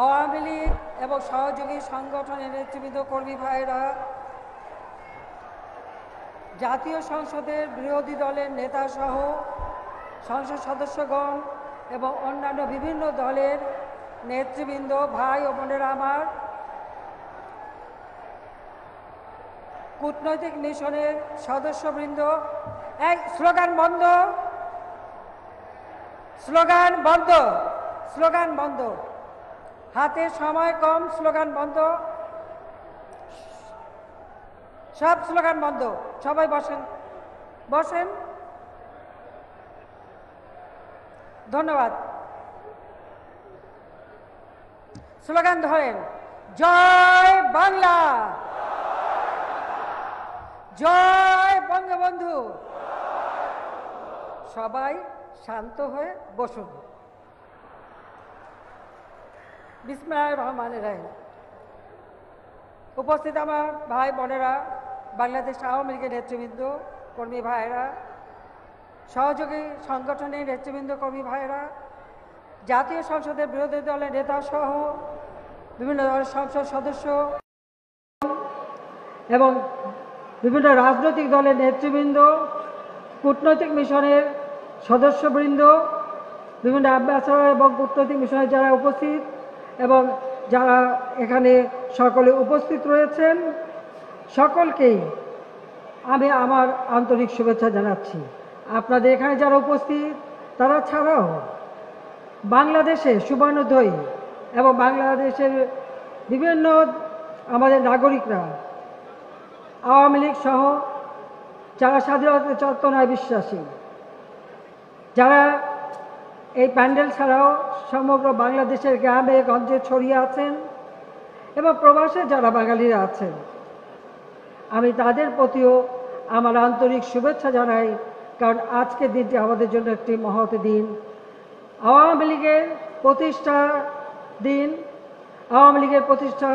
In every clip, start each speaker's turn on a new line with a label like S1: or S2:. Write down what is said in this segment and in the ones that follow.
S1: আওয়ামী লীগ এবং সহযোগী সংগঠনের নেতৃবৃন্দ কর্মী ভাইরা, জাতীয় সংসদের বিরোধী দলের নেতাসহ সংসদ সদস্যগণ এবং অন্যান্য বিভিন্ন দলের নেতৃবৃন্দ, ভাই ও বোনেরা আমার, কূটনৈতিক মিশনের সদস্যবৃন্দ, এক স্লোগান বন্ধ, স্লোগান বন্ধ, স্লোগান বন্ধ, হাতে সময় কম, স্লোগান বন্ধ, সব স্লোগান বন্ধ। সবাই বসেন, বসেন। ধন্যবাদ। স্লোগান ধরেন, জয় বাংলা, জয় বঙ্গবন্ধু। সবাই শান্ত হয়ে বসুন। বিসমিল্লাহির রহমানির রহিম। উপস্থিত আমার ভাই বোনেরা, বাংলাদেশ আওয়ামী লীগের নেতৃবৃন্দ, কর্মী ভাইয়েরা, সহযোগী সংগঠনের নেতৃবৃন্দ, কর্মী ভাইয়েরা, জাতীয় সংসদের বিরোধী দলের নেতা সহ বিভিন্ন দলের সংসদ সদস্য এবং বিভিন্ন রাজনৈতিক দলের নেতৃবৃন্দ, কূটনৈতিক মিশনের সদস্যবৃন্দ, বিভিন্ন অ্যাম্বাসাডর এবং কূটনৈতিক মিশনের যারা উপস্থিত এবং যারা এখানে সকলে উপস্থিত রয়েছেন, সকলকেই আমি আমার আন্তরিক শুভেচ্ছা জানাচ্ছি। আপনাদের এখানে যারা উপস্থিত তারা ছাড়াও বাংলাদেশে সুবর্ণোদয় এবং বাংলাদেশের বিভিন্ন আমাদের নাগরিকরা, আওয়ামী লীগ সহ যারা স্বাধীনতা চেতনায় বিশ্বাসী, যারা এই প্যান্ডেল ছাড়াও সমগ্র বাংলাদেশের গ্রামে গঞ্জে ছড়িয়ে আছেন এবং প্রবাসে যারা বাঙালিরা আছেন, আমি তাদের প্রতিও আমার আন্তরিক শুভেচ্ছা জানাই। কারণ আজকের দিনটি আমাদের জন্য একটি মহৎ দিন, আওয়ামী লীগের প্রতিষ্ঠা দিন, আওয়ামী লীগের প্রতিষ্ঠা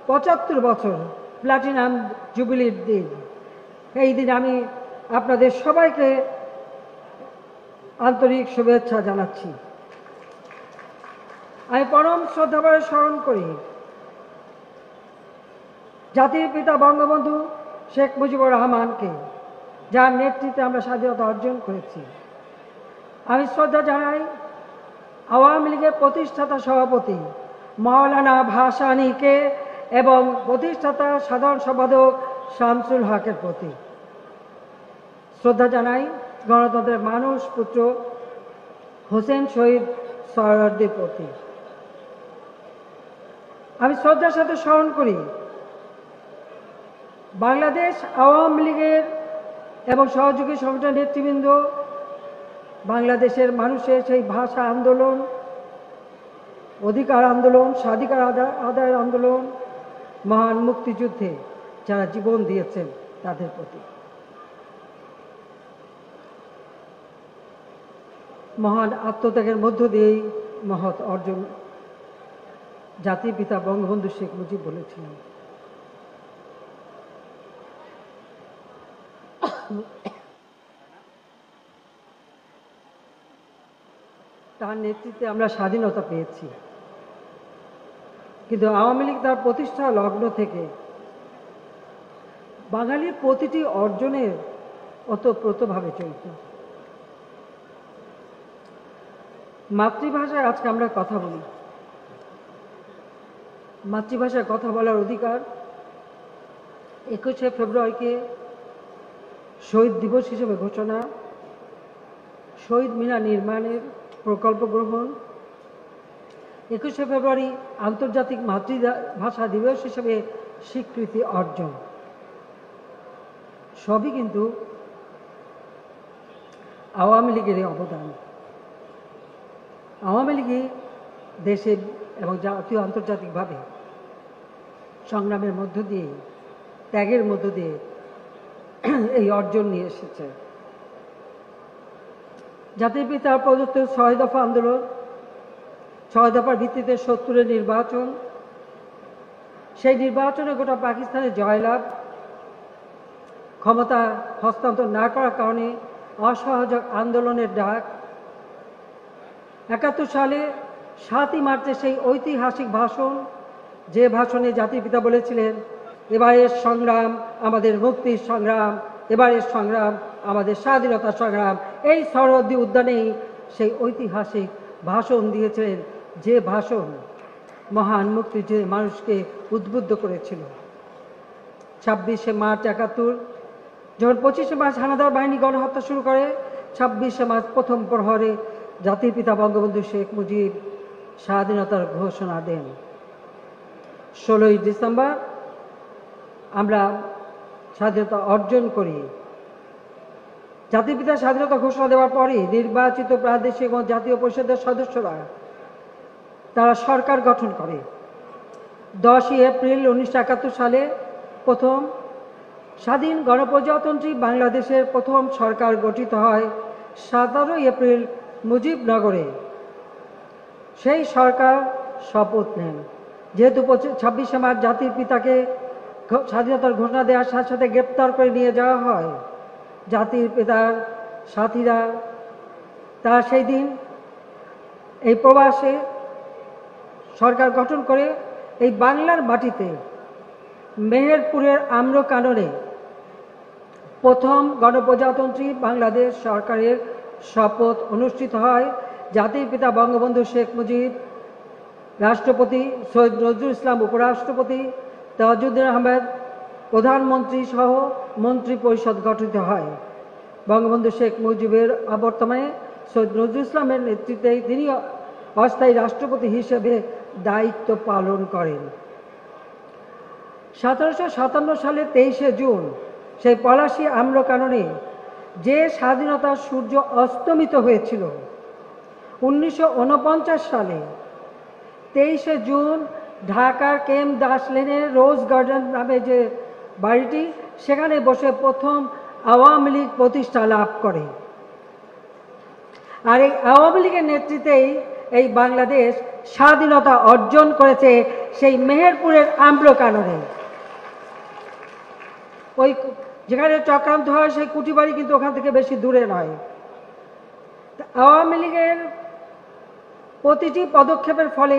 S1: ৭৫ বছর প্ল্যাটিনাম জুবিলির দিন। এই দিন আমি আপনাদের সবাইকে আন্তরিক শুভেচ্ছা জানাচ্ছি। আমি পরম শ্রদ্ধাভরে স্মরণ করি জাতির পিতা বঙ্গবন্ধু শেখ মুজিবুর রহমানকে, যার নেতৃত্বে আমরা স্বাধীনতা অর্জন করেছি। আমি শ্রদ্ধা জানাই আওয়ামী লীগের প্রতিষ্ঠাতা সভাপতি মাওলানা ভাসানীকে এবং প্রতিষ্ঠাতা সাধারণ সম্পাদক শামসুল হকের প্রতি। শ্রদ্ধা জানাই গণতন্ত্রের মানুষ পুত্র হোসেন শহীদ সোহরাওয়ার্দীর প্রতি। আমি শ্রদ্ধার সাথে স্মরণ করি বাংলাদেশ আওয়ামী লীগের এবং সহযোগী সংগঠনের নেতৃবৃন্দ, বাংলাদেশের মানুষের সেই ভাষা আন্দোলন, অধিকার আন্দোলন, স্বাধিকার আদায়ের আন্দোলন, মহান মুক্তিযুদ্ধে যারা জীবন দিয়েছেন তাদের প্রতি। মহান আত্মত্যাগের মধ্য দিয়েই মহৎ অর্জন জাতির পিতা বঙ্গবন্ধু শেখ মুজিব বলেছিলেন। তার নেতৃত্বে আমরা স্বাধীনতা পেয়েছি, কিন্তু আওয়ামী লীগ তার প্রতিষ্ঠা লগ্ন থেকে বাঙালির প্রতিটি অর্জনের ওতপ্রোতভাবে চলত। মাতৃভাষায় আজকে আমরা কথা বলি, মাতৃভাষায় কথা বলার অধিকার ২১শে ফেব্রুয়ারিকে শহীদ দিবস হিসেবে ঘোষণা, শহীদ মিনার নির্মাণের প্রকল্প গ্রহণ, ২১শে ফেব্রুয়ারি আন্তর্জাতিক মাতৃভাষা দিবস হিসেবে স্বীকৃতি অর্জন, সবই কিন্তু আওয়ামী লীগের অবদান। আওয়ামী লীগই দেশে এবং জাতীয় আন্তর্জাতিকভাবে সংগ্রামের মধ্য দিয়ে, ত্যাগের মধ্য দিয়ে এই অর্জন নিয়ে এসেছে। জাতির পিতার প্রদত্ত ৬ দফা আন্দোলন, ৬ দফার ভিত্তিতে ৭০-এর নির্বাচন, সেই নির্বাচনে গোটা পাকিস্তানের জয়লাভ, ক্ষমতা হস্তান্তর না করার কারণে অসহযোগ আন্দোলনের ডাক, ৭১ সালে 7ই মার্চে সেই ঐতিহাসিক ভাষণ, যে ভাষণে জাতির পিতা বলেছিলেন, এবারের সংগ্রাম আমাদের মুক্তির সংগ্রাম, এবারের সংগ্রাম আমাদের স্বাধীনতা সংগ্রাম। এই সরহদ্দি উদ্যানেই সেই ঐতিহাসিক ভাষণ দিয়েছিলেন, যে ভাষণ মহান মুক্তিযুদ্ধে মানুষকে উদ্বুদ্ধ করেছিল। 26শে মার্চ 71, যখন 25শে মার্চ হানাদার বাহিনী গণহত্যা শুরু করে, 26শে মার্চ প্রথম প্রহরে জাতির পিতা বঙ্গবন্ধু শেখ মুজিব স্বাধীনতার ঘোষণা দেন। 16ই ডিসেম্বর আমরা স্বাধীনতা অর্জন করি। জাতির পিতা স্বাধীনতা ঘোষণা দেওয়ার পরে নির্বাচিত প্রাদেশিক এবং জাতীয় পরিষদের সদস্যরা তারা সরকার গঠন করে। 10ই এপ্রিল 1971 সালে প্রথম স্বাধীন গণপ্রজাতন্ত্রী বাংলাদেশের প্রথম সরকার গঠিত হয় 17ই এপ্রিল মুজিবনগরে। সেই সরকার শপথ নেন। যেহেতু 26শে মার্চ জাতির পিতাকে স্বাধীনতার ঘোষণা দেওয়ার সাথে সাথে গ্রেপ্তার করে নিয়ে যাওয়া হয়, জাতির পিতার সাথীরা তারা সেই দিন এই প্রবাসে সরকার গঠন করে এই বাংলার মাটিতে মেহেরপুরের আম্রকাননে প্রথম গণপ্রজাতন্ত্রী বাংলাদেশ সরকারের শপথ অনুষ্ঠিত হয়। জাতির পিতা বঙ্গবন্ধু শেখ মুজিব, রাষ্ট্রপতি সৈয়দ নজরুল ইসলাম উপরাষ্ট্রপতি, তাজউদ্দিন আহমেদ প্রধানমন্ত্রী সহ মন্ত্রী পরিষদ গঠিত হয়। বঙ্গবন্ধু শেখ মুজিবের অবর্তমানে সৈয়দ নজরুল ইসলামের নেতৃত্বে তিনি অস্থায়ী রাষ্ট্রপতি হিসেবে দায়িত্ব পালন করেন। 1757 সালে 23শে জুন সেই পলাশী আম্রকাননে যে স্বাধীনতার সূর্য অস্তমিত হয়েছিল, 1949 সালে 23শে জুন ঢাকার কেম দাস লেনের রোজ গার্ডেন নামে যে বাড়িটি, সেখানে বসে প্রথম আওয়ামী লীগ প্রতিষ্ঠা লাভ করে। আর এই আওয়ামী লীগের নেতৃত্বেই এই বাংলাদেশ স্বাধীনতা অর্জন করেছে সেই মেহেরপুরের আম্রকাননে। ওই যেখানে চক্রান্ত হয় সেই কুটিবাড়ি কিন্তু ওখান থেকে বেশি দূরে নয়। আওয়ামী লীগের প্রতিটি পদক্ষেপের ফলে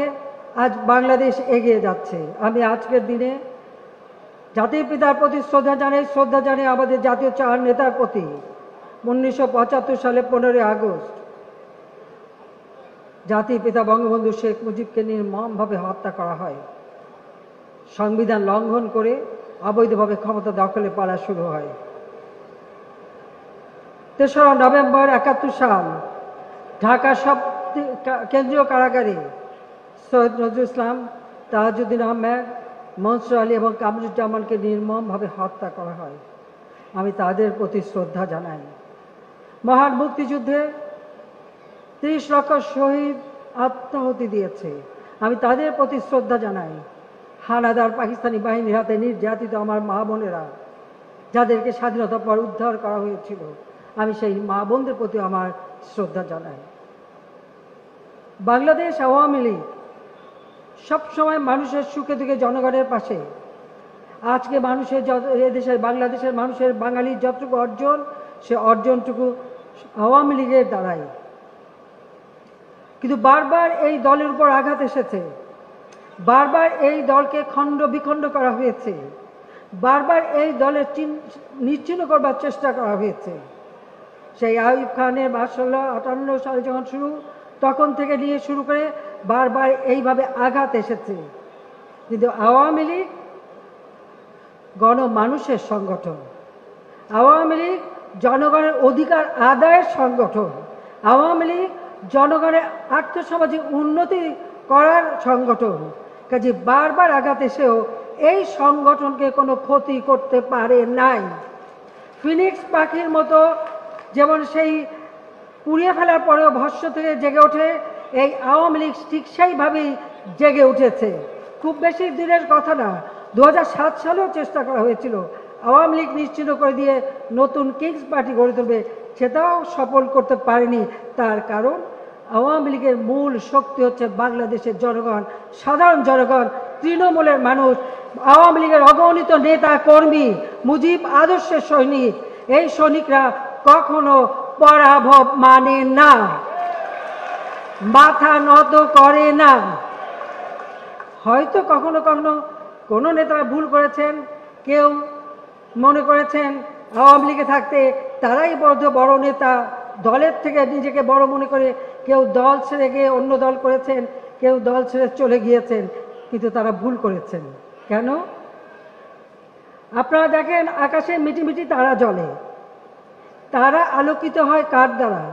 S1: আজ বাংলাদেশ এগিয়ে যাচ্ছে। আমি আজকের দিনে জাতির পিতার প্রতি শ্রদ্ধা জানাই আমাদের জাতীয় চার নেতার প্রতি। 1975 সালে 15ই আগস্ট জাতির পিতা বঙ্গবন্ধু শেখ মুজিবকে নির্মমভাবে হত্যা করা হয়। সংবিধান লঙ্ঘন করে অবৈধভাবে ক্ষমতা দখলে পালা শুরু হয়। 3রা নভেম্বর 71 সাল ঢাকা সব কেন্দ্রীয় কারাগারে সৈয়দ নজরুল ইসলাম, তাজউদ্দিন আহমেদ, মনসুর আলী এবং কামরুজ্জামানকে নির্মমভাবে হত্যা করা হয়। আমি তাদের প্রতি শ্রদ্ধা জানাই। মহান মুক্তিযুদ্ধে 30 লক্ষ শহীদ আত্মাহুতি দিয়েছে, আমি তাদের প্রতি শ্রদ্ধা জানাই। হানাদার পাকিস্তানি বাহিনীর হাতে নির্যাতিত আমার মা বোনেরা, যাদেরকে স্বাধীনতার পর উদ্ধার করা হয়েছিল, আমি সেই মা বোনদের প্রতি আমার শ্রদ্ধা জানাই। বাংলাদেশ আওয়ামী লীগ সবসময় মানুষের সুখে দুঃখে জনগণের পাশে। আজকে মানুষের এদেশের বাংলাদেশের মানুষের বাঙালির যতটুকু অর্জন, সে অর্জনটুকু আওয়ামী লীগের দ্বারাই। কিন্তু বারবার এই দলের উপর আঘাত এসেছে, বারবার এই দলকে খণ্ড বিখণ্ড করা হয়েছে, বারবার এই দলের নিশ্চিহ্ন করবার চেষ্টা করা হয়েছে। সেই আইয়ুব খানের 58 সালে যখন শুরু, তখন থেকে নিয়ে শুরু করে বারবার এইভাবে আঘাত এসেছে। কিন্তু আওয়ামী লীগ গণমানুষের সংগঠন, আওয়ামী লীগ জনগণের অধিকার আদায়ের সংগঠন, আওয়ামী লীগ জনগণের আর্থসামাজিক উন্নতি করার সংগঠন। কাজে বারবার আঘাত এসেও এই সংগঠনকে কোনো ক্ষতি করতে পারে নাই। ফিনিক্স পাখির মতো যেমন সেই পুড়িয়ে ফেলার পরেও ভস্ম থেকে জেগে ওঠে, এই আওয়ামী লীগ ঠিক সেইভাবেই জেগে উঠেছে। খুব বেশি দিনের কথা না, 2007 সালেও চেষ্টা করা হয়েছিল আওয়ামী লীগ নিশ্চিহ্ন করে দিয়ে নতুন কিংস পার্টি গড়ে তুলবে, সেটাও সফল করতে পারেনি। তার কারণ আওয়ামী লীগের মূল শক্তি হচ্ছে বাংলাদেশের জনগণ, সাধারণ জনগণ, তৃণমূলের মানুষ, আওয়ামী লীগের অগণিত নেতা কর্মী, মুজিব আদর্শের সৈনিক। এই সৈনিকরা কখনো পরাভব মানে না। মাথা নত করে না। হয়তো কখনো কখনো কোনো নেতারা ভুল করেছেন, কেউ মনে করেছেন আওয়ামী লীগে থাকতে তারাই বড় নেতা, দলের থেকে নিজেকে বড় মনে করে কেউ দল ছেড়ে গিয়ে অন্য দল করেছেন, কেউ দল ছেড়ে চলে গিয়েছেন, কিন্তু তারা ভুল করেছেন। কেন? আপনারা দেখেন আকাশে মিটিমিটি তারা জ্বলে, তারা আলোকিত হয় কার দ্বারা?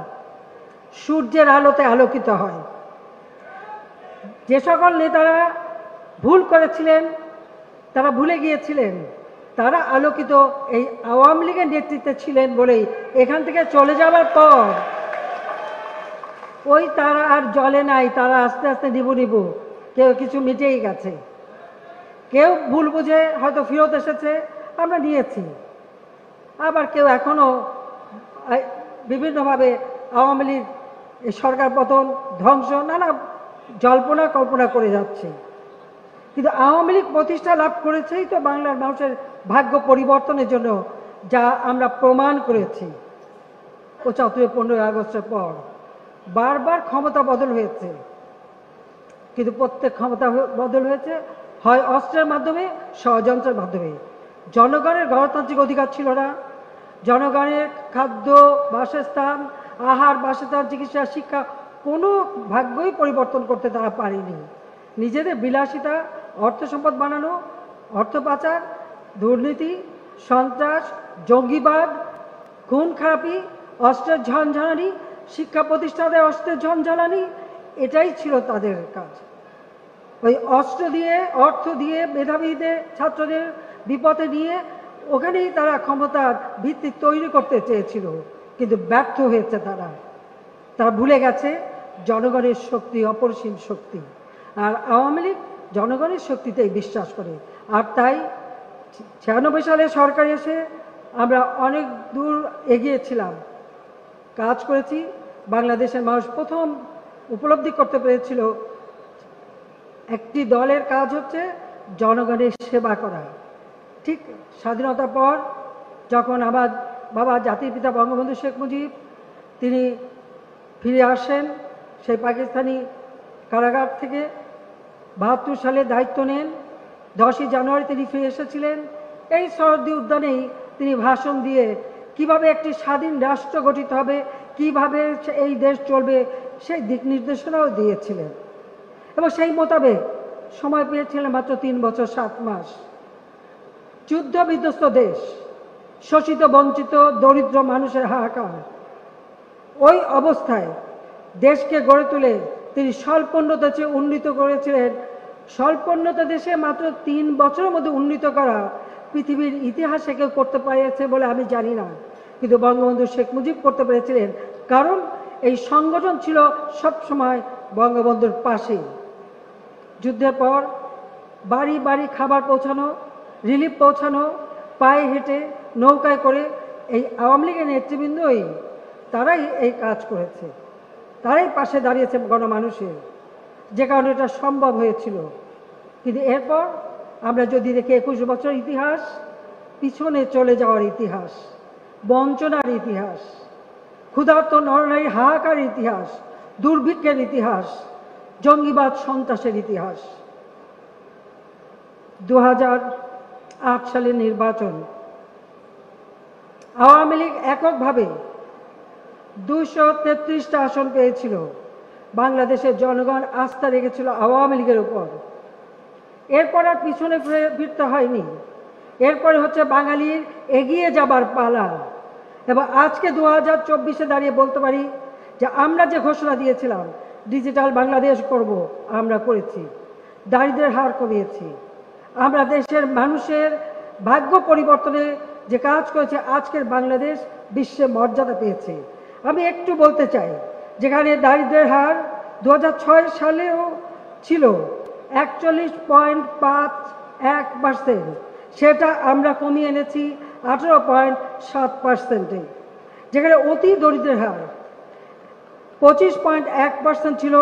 S1: সূর্যের আলোতে আলোকিত হয়। যে সকল নেতারা ভুল করেছিলেন, তারা ভুলে গিয়েছিলেন, তারা আলোকিত এই আওয়ামী লীগের নেতৃত্বে ছিলেন বলেই এখান থেকে চলে যাওয়ার পর ওই তারা আর জ্বলে নাই, তারা আস্তে আস্তে নিবু কেউ কিছু মিটেই গেছে। কেউ ভুল বুঝে হয়তো ফেরত এসেছে, আমরা নিয়েছি। আবার কেউ এখনো বিভিন্নভাবে আওয়ামী লীগ সরকার পতন, ধ্বংস, নানা জল্পনা কল্পনা করে যাচ্ছে। কিন্তু আওয়ামী লীগ প্রতিষ্ঠা লাভ করেছেই তো বাংলার মানুষের ভাগ্য পরিবর্তনের জন্য, যা আমরা প্রমাণ করেছি। 75-15 আগস্টের পর বারবার ক্ষমতা বদল হয়েছে, কিন্তু প্রত্যেক ক্ষমতা বদল হয়েছে হয় অস্ত্রের মাধ্যমে, ষড়যন্ত্রের মাধ্যমে। জনগণের গণতান্ত্রিক অধিকার ছিল না, জনগণের খাদ্য, বাসস্থান, আহার, বাসস্থান, চিকিৎসা, শিক্ষা কোনো ভাগ্যই পরিবর্তন করতে তারা পারেনি। নিজেদের বিলাসিতা, অর্থ সম্পদ বানানো, অর্থ পাচার, দুর্নীতি, সন্ত্রাস, জঙ্গিবাদ, খুন খারাপি, অস্ত্রের ঝনঝনানি, শিক্ষা প্রতিষ্ঠানে অস্ত্রের ঝনঝনানি, এটাই ছিল তাদের কাজ। ওই অস্ত্র দিয়ে, অর্থ দিয়ে, মেধাবীদের, ছাত্রদের বিপদে নিয়ে ওখানেই তারা ক্ষমতার ভিত্তি তৈরি করতে চেয়েছিল, কিন্তু ব্যর্থ হয়েছে তারা ভুলে গেছে জনগণের শক্তি অপরিসীম শক্তি। আর আওয়ামী লীগ জনগণের শক্তিতেই বিশ্বাস করে। আর তাই 96 সালে সরকার এসে আমরা অনেক দূর এগিয়েছিলাম, কাজ করেছি। বাংলাদেশের মানুষ প্রথম উপলব্ধি করতে পেরেছিল একটি দলের কাজ হচ্ছে জনগণের সেবা করা। ঠিক স্বাধীনতার পর যখন আমার বাবা জাতির পিতা বঙ্গবন্ধু শেখ মুজিব তিনি ফিরে আসেন সেই পাকিস্তানি কারাগার থেকে, 72 সালে দায়িত্ব নেন, 10ই জানুয়ারি তিনি ফিরে এসেছিলেন। এই শরৎদি উদ্যানেই তিনি ভাষণ দিয়ে কিভাবে একটি স্বাধীন রাষ্ট্র গঠিত হবে, কিভাবে এই দেশ চলবে, সেই দিক নির্দেশনাও দিয়েছিলেন। এবং সেই মোতাবেক সময় পেয়েছিলেন মাত্র 3 বছর 7 মাস। যুদ্ধ বিধ্বস্ত দেশ, শোষিত বঞ্চিত দরিদ্র মানুষের হাহাকার, ওই অবস্থায় দেশকে গড়ে তুলে তিনি স্বল্পোন্নত চেয়ে উন্নীত করেছিলেন। স্বল্পোন্নত দেশে মাত্র 3 বছরের মধ্যে উন্নীত করা পৃথিবীর ইতিহাসে কেউ করতে পেরেছে বলে আমি জানি না, কিন্তু বঙ্গবন্ধু শেখ মুজিব করতে পেরেছিলেন, কারণ এই সংগঠন ছিল সবসময় বঙ্গবন্ধুর পাশে। যুদ্ধের পর বাড়ি বাড়ি খাবার পৌঁছানো, রিলিফ পৌঁছানো, পায়ে হেঁটে, নৌকায় করে, এই আওয়ামী লীগের নেতৃবৃন্দই তারাই এই কাজ করেছে, তারাই পাশে দাঁড়িয়েছে গণমানুষের, যে কারণে এটা সম্ভব হয়েছিল। কিন্তু এরপর আমরা যদি দেখি 21 বছর ইতিহাস, পিছনে চলে যাওয়ার ইতিহাস, বঞ্চনার ইতিহাস, ক্ষুধার্ত নরনারীর হাহাকার ইতিহাস, দুর্ভিক্ষের ইতিহাস, জঙ্গিবাদ সন্ত্রাসের ইতিহাস। 2008 সালের নির্বাচন, আওয়ামী লীগ এককভাবে 233টা আসন পেয়েছিল। বাংলাদেশের জনগণ আস্থা রেখেছিল আওয়ামী লীগের উপর। এরপর আর পিছনে ফিরতে হয়নি। এরপরে হচ্ছে বাঙালির এগিয়ে যাবার পালা। এবং আজকে 2024-এ দাঁড়িয়ে বলতে পারি যে আমরা যে ঘোষণা দিয়েছিলাম ডিজিটাল বাংলাদেশ করব, আমরা করেছি। দারিদ্র্যের হার কমিয়েছি, আমরা দেশের মানুষের ভাগ্য পরিবর্তনে যে কাজ করেছে, আজকের বাংলাদেশ বিশ্বে মর্যাদা পেয়েছে। আমি একটু বলতে চাই, যেখানে দারিদ্র্যের হার 2006 সালেও ছিল 41.51%, সেটা আমরা কমিয়ে এনেছি 18.7%। যেখানে অতি দরিদ্রের হার 25.1% ছিল,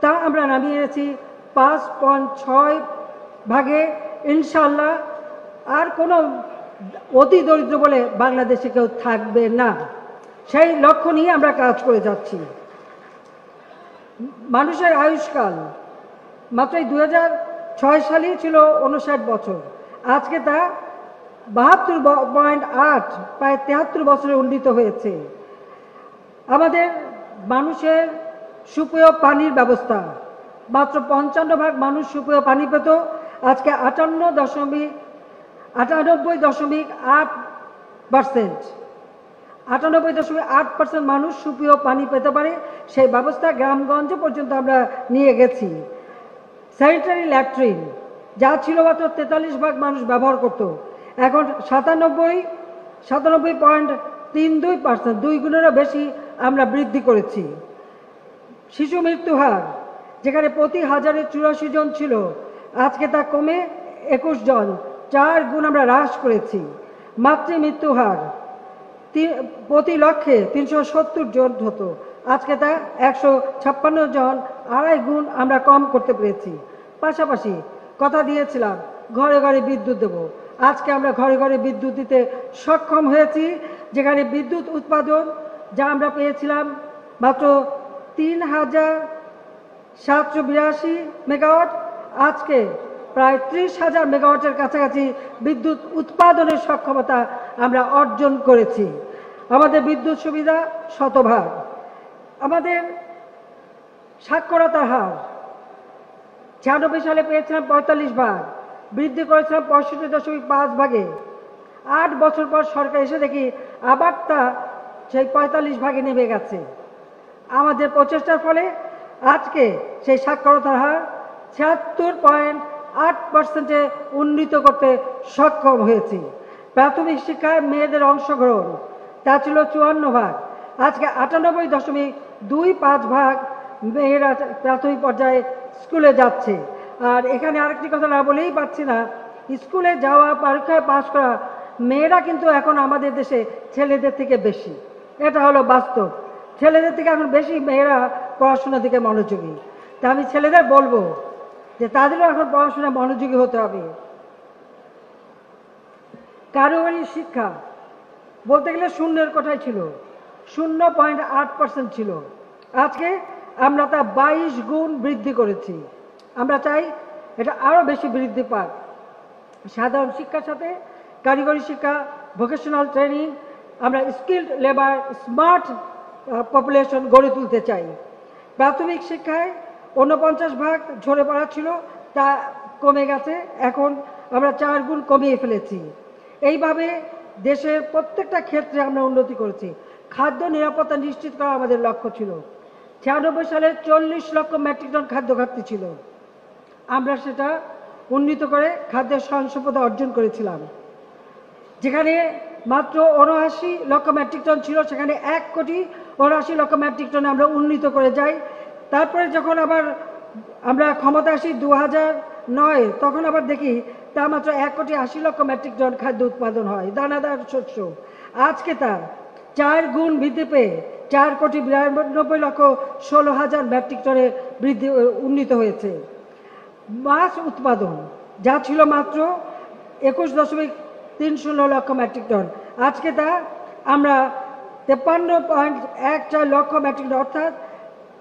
S1: তা আমরা নামিয়ে এনেছি 5.6 ইনশাল্লাহ আর কোনো অতি দরিদ্র বলে বাংলাদেশে কেউ থাকবে না। সেই লক্ষ্য নিয়ে আমরা কাজ করে যাচ্ছি। মানুষের আয়ুষ্কাল মাত্র 2006 সালেই ছিল 59 বছর, আজকে তা 72.8 প্রায় 73 বছরে উন্নীত হয়েছে। আমাদের মানুষের সুপেয় পানির ব্যবস্থা, মাত্র 55% মানুষ সুপেয় পানি পেত, আজকে 98.8% মানুষ সুপেয় পানি পেতে পারে। সেই ব্যবস্থা গ্রামগঞ্জে পর্যন্ত আমরা নিয়ে গেছি। স্যানিটারি ল্যাট্রিন যা ছিল মাত্র 43% মানুষ ব্যবহার করত, এখন 97.32%, 2 গুণেরও বেশি আমরা বৃদ্ধি করেছি। শিশু মৃত্যু হার যেখানে প্রতি 1000-এ 84 জন ছিল, আজকে তা কমে 21 জন, 4 গুণ আমরা হ্রাস করেছি। মাতৃ মৃত্যু হার প্রতি লক্ষে 370 জন হতো, আজকে তা 156 জন, 2.5 গুণ আমরা কম করতে পেরেছি। পাশাপাশি কথা দিয়েছিলাম ঘরে ঘরে বিদ্যুৎ দেব, আজকে আমরা ঘরে ঘরে বিদ্যুৎ দিতে সক্ষম হয়েছি, যেখানে বিদ্যুৎ উৎপাদন যা আমরা পেয়েছিলাম মাত্র 3782 মেগাওয়াট, আজকে প্রায় 30,000 মেগাওয়াটের কাছাকাছি বিদ্যুৎ উৎপাদনের সক্ষমতা আমরা অর্জন করেছি। আমাদের বিদ্যুৎ সুবিধা শতভাগ। আমাদের সাক্ষরতার হার 96 সালে পেয়েছিলাম 45 ভাগ, বৃদ্ধি করেছিলাম 65.5 ভাগে। 8 বছর পর সরকার এসে দেখি আবার তা সেই 45 ভাগে নেমে গেছে। আমাদের প্রচেষ্টার ফলে আজকে সেই সাক্ষরতার হার 76.8%-এ উন্নীত করতে সক্ষম হয়েছি। প্রাথমিক শিক্ষায় মেয়েদের অংশগ্রহণ তা ছিল 54 ভাগ, আজকে 98.25 ভাগ মেয়েরা প্রাথমিক পর্যায়ে স্কুলে যাচ্ছে। আর এখানে আরেকটি কথা না বলেই পাচ্ছি না, স্কুলে যাওয়া, পরীক্ষায় পাশ করা মেয়েরা কিন্তু এখন আমাদের দেশে ছেলেদের থেকে বেশি, এটা হলো বাস্তব। ছেলেদের থেকে এখন বেশি মেয়েরা পড়াশোনার দিকে মনোযোগী। তা আমি ছেলেদের বলবো যে তাদেরও এখন পড়াশোনা মনোযোগী হতে হবে। কারিগরি শিক্ষা বলতে গেলে শূন্যের কোঠায় ছিল, 0.8% ছিল, আজকে আমরা তা 22 গুণ বৃদ্ধি করেছি। আমরা চাই এটা আরও বেশি বৃদ্ধি পাক। সাধারণ শিক্ষার সাথে কারিগরি শিক্ষা, ভোকেশনাল ট্রেনিং, আমরা স্কিল্ড লেবার, স্মার্ট পপুলেশন গড়ে তুলতে চাই। প্রাথমিক শিক্ষায় 49 ভাগ ঝরে পড়া ছিল, তা কমে গেছে, এখন আমরা 4 গুণ কমিয়ে ফেলেছি। এইভাবে দেশের প্রত্যেকটা ক্ষেত্রে আমরা উন্নতি করেছি। খাদ্য নিরাপত্তা নিশ্চিত করা আমাদের লক্ষ্য ছিল। 96 সালে 40 লক্ষ মেট্রিক টন খাদ্য ঘাটতি ছিল, আমরা সেটা উন্নীত করে খাদ্যের স্বয়ংসম্পদা অর্জন করেছিলাম। যেখানে মাত্র 79 লক্ষ মেট্রিক টন ছিল, সেখানে 1,79,00,000 মেট্রিক টনে আমরা উন্নীত করে যাই। তারপরে যখন আবার আমরা ক্ষমতা আসি 2009, তখন আবার দেখি তা মাত্র 1,80,00,000 মেট্রিক টন খাদ্য উৎপাদন হয়, দানাদার শস্য। আজকে তা 4 গুণ বৃদ্ধি পেয়ে 4,92,16,000 মেট্রিক টনে বৃদ্ধি উন্নীত হয়েছে। মাছ উৎপাদন যা ছিল মাত্র 21.30 লক্ষ মেট্রিক টন, আজকে তা আমরা 53.14 লক্ষ মেট্রিক টন, অর্থাৎ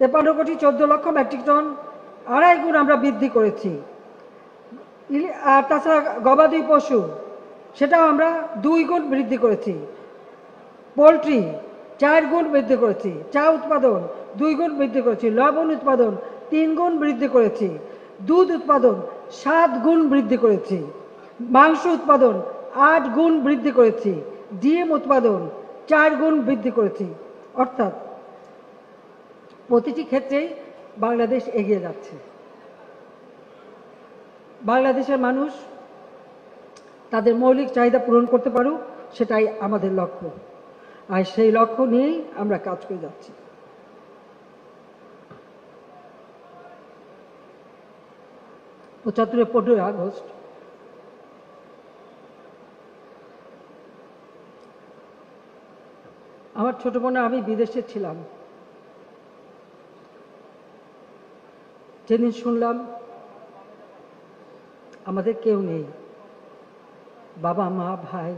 S1: 53,14,00,000 মেট্রিক টন, 2.5 গুণ আমরা বৃদ্ধি করেছি। আর তাছাড়া গবাদি পশু সেটাও আমরা 2 গুণ বৃদ্ধি করেছি। পোলট্রি 4 গুণ বৃদ্ধি করেছি। চা উৎপাদন 2 গুণ বৃদ্ধি করেছি। লবণ উৎপাদন 3 গুণ বৃদ্ধি করেছি। দুধ উৎপাদন 7 গুণ বৃদ্ধি করেছি। মাংস উৎপাদন 8 গুণ বৃদ্ধি করেছি। ডিম উৎপাদন 4 গুণ বৃদ্ধি করেছি। অর্থাৎ প্রতিটি ক্ষেত্রেই বাংলাদেশ এগিয়ে যাচ্ছে। বাংলাদেশের মানুষ তাদের মৌলিক চাহিদা পূরণ করতে পারুক, সেটাই আমাদের লক্ষ্য। আর সেই লক্ষ্য নিয়েই আমরা কাজ করে যাচ্ছি। 75 15 আগস্ট আমার ছোট বোন, আমি বিদেশে ছিলাম, যেদিন শুনলাম আমাদের কেউ নেই, বাবা মা ভাই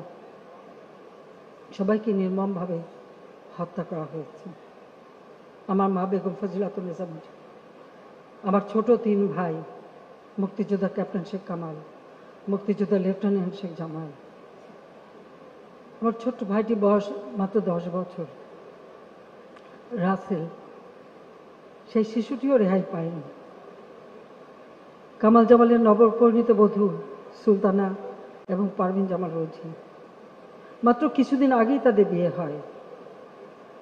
S1: সবাইকে নির্মমভাবে হত্যা করা হয়েছে। আমার মা বেগম ফজিলাতুন্নেসা আমার ছোট 3 ভাই, মুক্তিযোদ্ধা ক্যাপ্টেন শেখ কামাল, মুক্তিযোদ্ধা লেফটেন্যান্ট শেখ জামাল। আমার ছোট্ট ভাইটি বয়স মাত্র 10 বছর, রাসেল। সেই শিশুটিও রেহাই পায়নি। কামাল জামালের নবপরিণীত বধূ সুলতানা এবং পারভিন জামাল রোজি, মাত্র কিছুদিন আগেই তাদের বিয়ে হয়।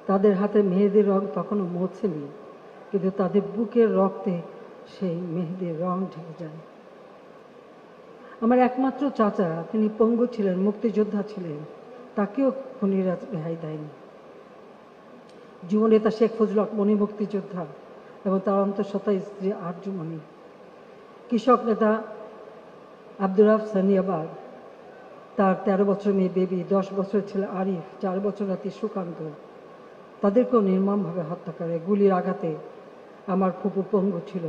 S1: তাদের হাতে মেহেদির রং তখনও মোছেনি, কিন্তু তাদের বুকের রক্তে সেই মেহেদির রং ঢেকে যায়। আমার একমাত্র চাচা, তিনি পঙ্গু ছিলেন, মুক্তিযোদ্ধা ছিলেন, তাকেও খুনিরা রেহাই দেয়নি। যুবনেতা শেখ ফজলুল হক মনি মুক্তিযোদ্ধা এবং তার অন্তঃসত্ত্বা স্ত্রী আরজুমণি, কৃষক নেতা আব্দুর রাফ সানিয়াবাগ, তার 13 বছর মেয়ে বেবি, 10 বছরের ছেলে আরিফ, 4 বছর নাতি সুকান্ত, তাদেরকেও নির্মমভাবে হত্যা করে গুলির আঘাতে। আমার ফুপু পঙ্গু ছিল,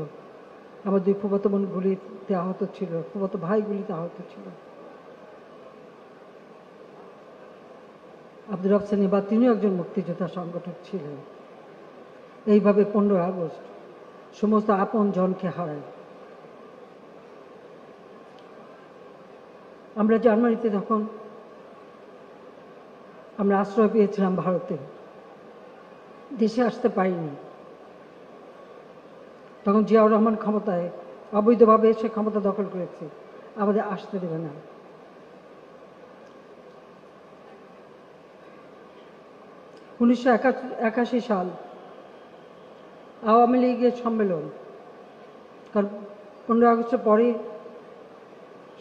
S1: আমার 2 ফুফাতো বোন গুলিতে আহত ছিল, ফুফাতো ভাই গুলিতে আহত ছিল। আব্দুর রাফ সানিয়াবাগ তিনিও একজন মুক্তিযোদ্ধা সংগঠক ছিলেন। এইভাবে 15 আগস্ট সমস্ত আপন জনকে হারায়। আমরা জার্মানিতে তখন আমরা আশ্রয় পেয়েছিলাম ভারতে, দেশে আসতে পারিনি। তখন জিয়াউর রহমান ক্ষমতায় অবৈধভাবে এসে ক্ষমতা দখল করেছে, আমাদের আসতে দেবে না। 1981 সাল আওয়ামী লীগের সম্মেলন, কারণ 15 আগস্টের পরে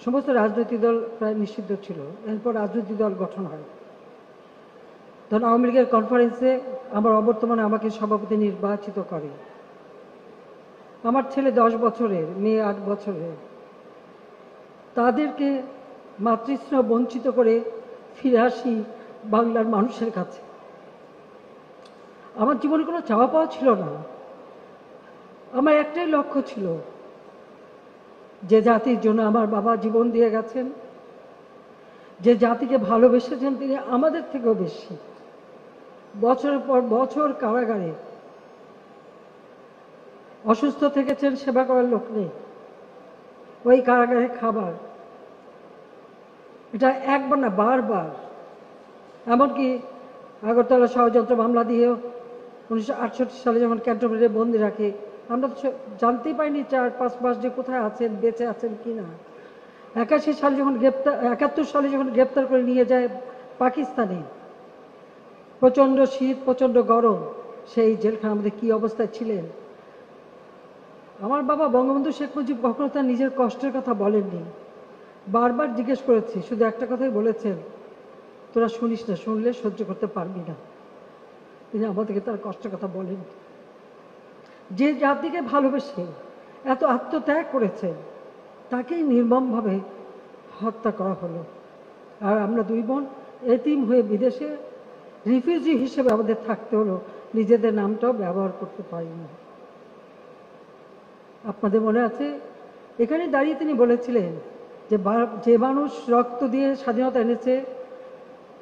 S1: সমস্ত রাজনৈতিক দল প্রায় নিষিদ্ধ ছিল। এরপর রাজনৈতিক দল গঠন হয়। তখন আওয়ামী লীগের কনফারেন্সে আমার অবর্তমানে আমাকে সভাপতি নির্বাচিত করে। আমার ছেলে 10 বছরের, মেয়ে 8 বছরের, তাদেরকে মাতৃস্নেহ বঞ্চিত করে ফিরে আসি বাংলার মানুষের কাছে। আমার জীবনে কোনো চাওয়া পাওয়া ছিল না, আমার একটাই লক্ষ্য ছিল, যে জাতির জন্য আমার বাবা জীবন দিয়ে গেছেন, যে জাতিকে ভালোবেসেছেন, তিনি আমাদের থেকেও বেশি বছরের পর বছর কারাগারে অসুস্থ থেকেছেন, সেবা করার লোক নেই, ওই কারাগারে খাবার, এটা একবার না বারবার। এমনকি আগরতলা ষড়যন্ত্র মামলা দিয়েও 1968 সালে যখন ক্যান্টনমেন্টে বন্দি রাখে, আমরা তো জানতেই পাইনি 4-5 মাস যে কোথায় আছেন, বেঁচে আছেন কিনা। 81 সালে যখন 71 সালে যখন গ্রেপ্তার করে নিয়ে যায় পাকিস্তানে, প্রচণ্ড শীত, প্রচণ্ড গরম, সেই জেলখানা আমাদের কী অবস্থায় ছিলেন। আমার বাবা বঙ্গবন্ধু শেখ মুজিব কখনো তার নিজের কষ্টের কথা বলেননি, বারবার জিজ্ঞেস করেছি, শুধু একটা কথাই বলেছেন, তোরা শুনিস না, শুনলে সহ্য করতে পারবি না। তিনি আমাদেরকে তার কষ্টের কথা বলেন। যে জাতিকে ভালোবেসে এত আত্মত্যাগ করেছেন, তাকেই নির্মমভাবে হত্যা করা হলো। আর আমরা 2 বোন এতিম হয়ে বিদেশে রিফিউজি হিসেবে আমাদের থাকতে হলো, নিজেদের নামটাও ব্যবহার করতে পারিনি। আপনাদের মনে আছে, এখানে দাঁড়িয়ে তিনি বলেছিলেন যে মানুষ রক্ত দিয়ে স্বাধীনতা এনেছে,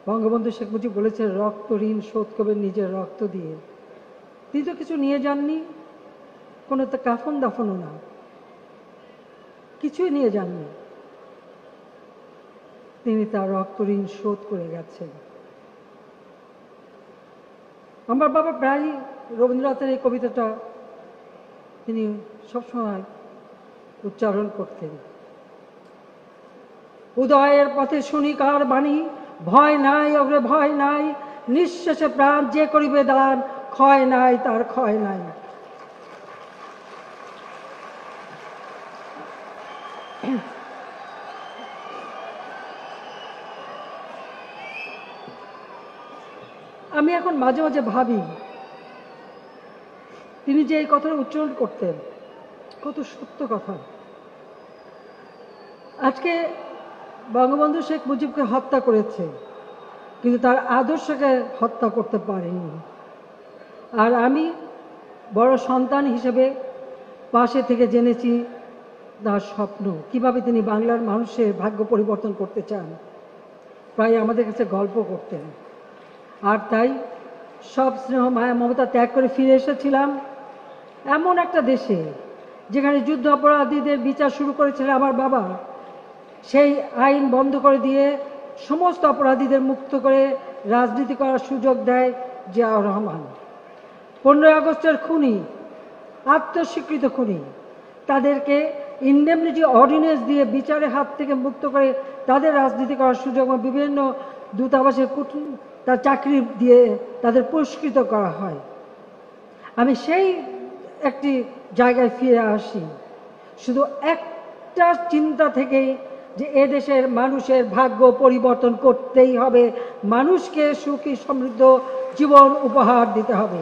S1: বঙ্গবন্ধু শেখ মুজিব বলেছে রক্ত ঋণ শোধ করবেন নিজের রক্ত দিয়ে। তিনি তো কিছু নিয়ে যাননি, কোনো তো কাফন দাফনও না, কিছুই নিয়ে যাননি। তিনি তার রক্ত ঋণ শোধ করে গেছেন। আমার বাবা প্রায় রবীন্দ্রনাথের এই কবিতাটা তিনি সবসময় উচ্চারণ করতেন। উদয়ের পথে শুনি কার বাণী, ভয় নাই অগ্রে ভয় নাই, নিঃশেষে প্রাণ যে করিবে দান, ক্ষয় নাই তার ক্ষয় নাই। আমি এখন মাঝে মাঝে ভাবি, তিনি যে এই কথাটা উচ্চারণ করতেন, কত সত্য কথা। আজকে বঙ্গবন্ধু শেখ মুজিবকে হত্যা করেছে, কিন্তু তার আদর্শকে হত্যা করতে পারেনি। আর আমি বড় সন্তান হিসেবে পাশে থেকে জেনেছি তার স্বপ্ন, কিভাবে তিনি বাংলার মানুষের ভাগ্য পরিবর্তন করতে চান। প্রায় আমাদের কাছে গল্প করতেন। আর তাই সব স্নেহ মায়া মমতা ত্যাগ করে ফিরে এসেছিলাম এমন একটা দেশে, যেখানে যুদ্ধ অপরাধীদের বিচার শুরু করেছিলেন আমার বাবা, সেই আইন বন্ধ করে দিয়ে সমস্ত অপরাধীদের মুক্ত করে রাজনীতি করার সুযোগ দেয় জিয়াউর রহমান। 15 আগস্টের খুনি, আত্মস্বীকৃত খুনি, তাদেরকে ইনডেমনিটি অর্ডিন্যান্স দিয়ে বিচারের হাত থেকে মুক্ত করে তাদের রাজনীতি করার সুযোগ, বিভিন্ন দূতাবাসে তার চাকরি দিয়ে তাদের পুরস্কৃত করা হয়। আমি সেই একটি জায়গায় ফিরে আসি শুধু একটা চিন্তা থেকেই, যে এদেশের মানুষের ভাগ্য পরিবর্তন করতেই হবে, মানুষকে সুখী সমৃদ্ধ জীবন উপহার দিতে হবে।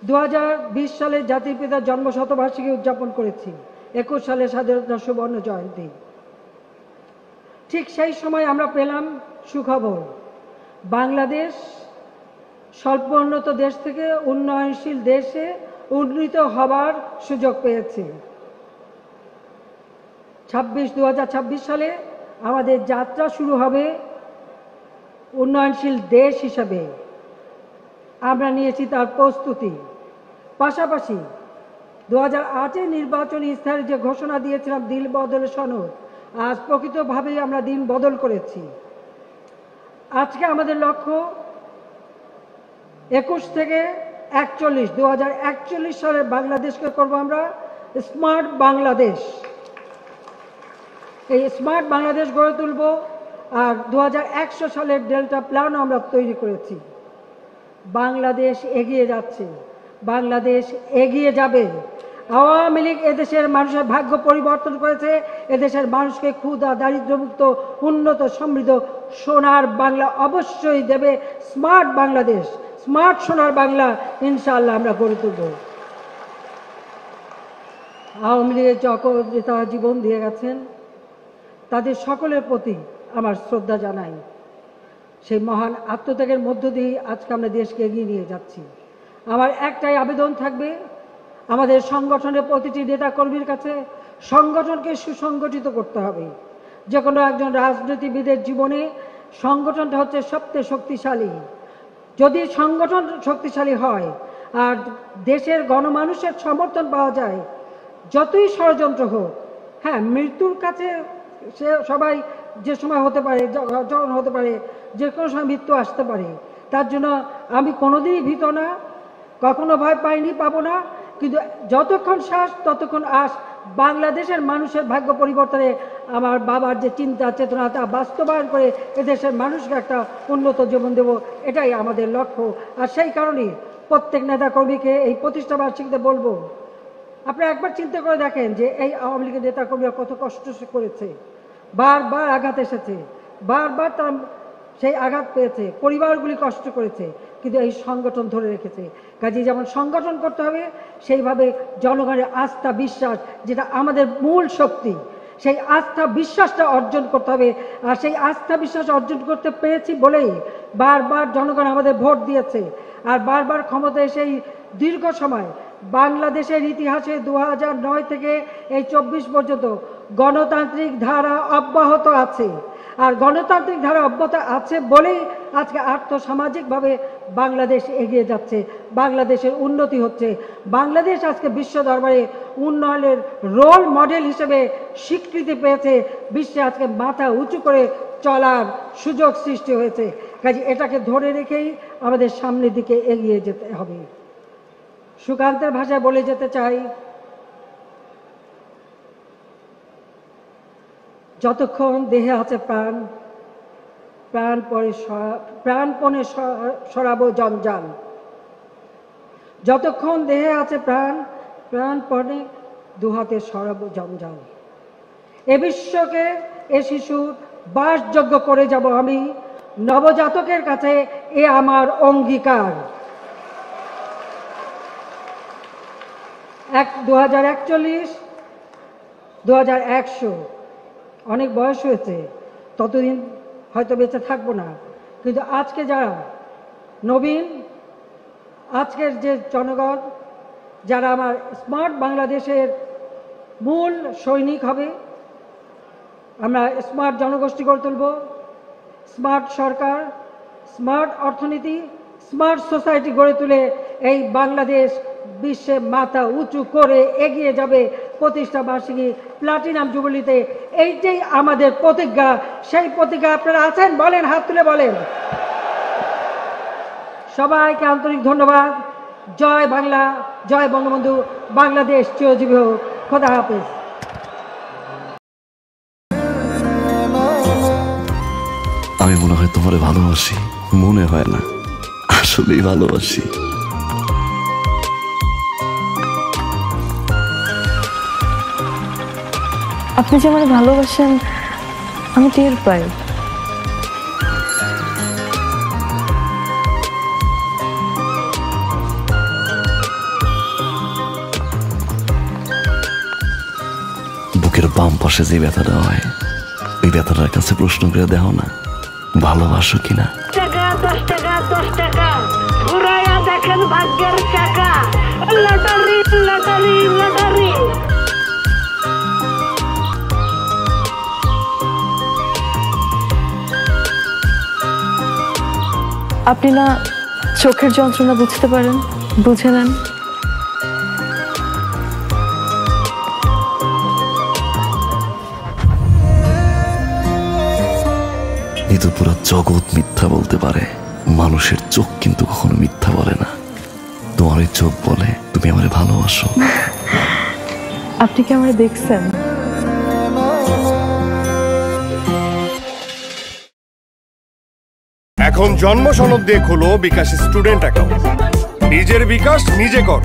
S1: 2020 সালে জাতির পিতার জন্মশতবার্ষিকী উদযাপন করেছি, 21 সালে স্বাধীনতা সুবর্ণ জয়ন্তী। ঠিক সেই সময় আমরা পেলাম সুখবর, বাংলাদেশ স্বল্প উন্নত দেশ থেকে উন্নয়নশীল দেশে উন্নীত হবার সুযোগ পেয়েছে। 2026 সালে আমাদের যাত্রা শুরু হবে উন্নয়নশীল দেশ হিসাবে। আমরা নিয়েছি তার প্রস্তুতি। পাশাপাশি 2008-এ নির্বাচনী ইস্তাহারে যে ঘোষণা দিয়েছিলাম দিন বদলের সনদ, আজ প্রকৃতভাবেই আমরা দিন বদল করেছি। আজকে আমাদের লক্ষ্য 21 থেকে 41, 2041 সালের বাংলাদেশকে করব আমরা স্মার্ট বাংলাদেশ। এই স্মার্ট বাংলাদেশ গড়ে তুলব। আর 2100 সালের ডেল্টা প্ল্যানও আমরা তৈরি করেছি। বাংলাদেশ এগিয়ে যাচ্ছে, বাংলাদেশ এগিয়ে যাবে। আওয়ামী লীগ এদেশের মানুষের ভাগ্য পরিবর্তন করেছে, এদেশের মানুষকে ক্ষুধা দারিদ্র্যমুক্ত উন্নত সমৃদ্ধ সোনার বাংলা অবশ্যই দেবে। স্মার্ট বাংলাদেশ, স্মার্ট সোনার বাংলা ইনশাআল্লাহ আমরা গড়ে তুলব। আওয়ামী লীগের যে তারা জীবন দিয়ে গেছেন, তাদের সকলের প্রতি আমার শ্রদ্ধা জানাই। সেই মহান আত্মত্যাগের মধ্য দিয়েই আজকে আমরা দেশকে এগিয়ে নিয়ে যাচ্ছি। আমার একটাই আবেদন থাকবে আমাদের সংগঠনের প্রতিটি নেতা কর্মীর কাছে, সংগঠনকে সুসংগঠিত করতে হবে। যে কোনো একজন রাজনীতিবিদের জীবনে সংগঠনটা হচ্ছে সবচেয়ে শক্তিশালী। যদি সংগঠন শক্তিশালী হয় আর দেশের গণমানুষের সমর্থন পাওয়া যায়, যতই ষড়যন্ত্র হোক, হ্যাঁ মৃত্যুর কাছে সে সবাই যে সময় হতে পারে, যখন হতে পারে, যে কোনো সময় মৃত্যু আসতে পারে। তার জন্য আমি কোনোদিনই ভীত না, কখনো ভয় পাইনি, পাবো না। কিন্তু যতক্ষণ শ্বাস ততক্ষণ আস, বাংলাদেশের মানুষের ভাগ্য পরিবর্তনে আমার বাবার যে চিন্তা চেতনা তা বাস্তবায়ন করে এদেশের মানুষকে একটা উন্নত জীবন দেব, এটাই আমাদের লক্ষ্য। আর সেই কারণেই প্রত্যেক নেতা কর্মীকে এই প্রতিষ্ঠা বার্ষিকীতে বলবো, আপনারা একবার চিন্তা করে দেখেন যে এই আওয়ামী লীগের নেতা কর্মীরা কত কষ্ট করেছে, বারবার আঘাত এসেছে, বারবার তার সেই আঘাত পেয়েছে, পরিবারগুলি কষ্ট করেছে, কিন্তু এই সংগঠন ধরে রেখেছে। কাজেই যেমন সংগঠন করতে হবে, সেইভাবে জনগণের আস্থা বিশ্বাস, যেটা আমাদের মূল শক্তি, সেই আস্থা বিশ্বাসটা অর্জন করতে হবে। আর সেই আস্থা বিশ্বাস অর্জন করতে পেরেছি বলেই বারবার জনগণ আমাদের ভোট দিয়েছে। আর বারবার ক্ষমতায় সেই দীর্ঘ সময় বাংলাদেশের ইতিহাসে 2009 থেকে এই 24 পর্যন্ত গণতান্ত্রিক ধারা অব্যাহত আছে। আর গণতান্ত্রিক ধারা অব্যাহত আছে বলেই আজকে আর্থসামাজিকভাবে বাংলাদেশ এগিয়ে যাচ্ছে, বাংলাদেশের উন্নতি হচ্ছে। বাংলাদেশ আজকে বিশ্ব দরবারে উন্নয়নের রোল মডেল হিসেবে স্বীকৃতি পেয়েছে, বিশ্বে আজকে মাথা উঁচু করে চলার সুযোগ সৃষ্টি হয়েছে। কাজে এটাকে ধরে রেখেই আমাদের সামনের দিকে এগিয়ে যেতে হবে। সুকান্তের ভাষায় বলে যেতে চাই, যতক্ষণ দেহে আছে প্রাণ, প্রাণপণে সরাবো জঞ্জাল। যতক্ষণ দেহে আছে প্রাণ, প্রাণপণে দুহাতে সরাবো জঞ্জাল। এ বিশ্বকে এ শিশুর বাসযোগ্য করে যাব আমি, নবজাতকের কাছে এ আমার অঙ্গীকার। 2041, 2100 অনেক বয়স হয়েছে, ততদিন হয়তো বেঁচে থাকবো না। কিন্তু আজকে যারা নবীন, আজকের যে জনগণ, যারা আমার স্মার্ট বাংলাদেশের মূল সৈনিক হবে, আমরা স্মার্ট জনগোষ্ঠী গড়ে তুলব, স্মার্ট সরকার, স্মার্ট অর্থনীতি, স্মার্ট সোসাইটি গড়ে তুলে এই বাংলাদেশ বিশ্বে মাথা উঁচু করে এগিয়ে যাবে প্রতিষ্ঠা বার্ষিকী প্লাটিনাম জুবিলিতে। এইটাই আমাদের প্রতিজ্ঞা। সেই প্রতিজ্ঞা আপনারা আছেন? বলেন, হাত তুলে বলেন। সবাইকে আন্তরিক ধন্যবাদ। জয় বাংলা, জয় বঙ্গবন্ধু, বাংলাদেশ চিরজীবী হোক। খোদা হাফেজ।
S2: আমি মনে হয় তোমারে ভালোবাসি, মনে হয় না, আসলেই ভালোবাসি।
S3: আপনি যে আমাকে ভালোবাসেন আমি টের পাই।
S2: বুকের বাম পাশে যে ব্যথাটা হয়, ওই ব্যথাটার কাছে প্রশ্ন করে দেখো না, ভালোবাসো কিনা।
S4: 10 টাকা 10 টাকা ঘুরাইয়া দেখেন ভাগ্যের চাকা। Lottery lottery lottery.
S3: আপনি না চোখের যন্ত্রণা বুঝতে পারেন, বুঝে নেন।
S2: কিন্তু পুরো জগৎ মিথ্যা বলতে পারে, মানুষের চোখ কিন্তু কখনো মিথ্যা বলে না। তোমার ওই চোখ বলে তুমি আমারে ভালোবাসো।
S3: আপনি কি আমারে দেখছেন?
S5: এখন জন্ম সনদ দিয়ে খোলো বিকাশ স্টুডেন্ট অ্যাকাউন্ট। নিজের বিকাশ নিজে কর।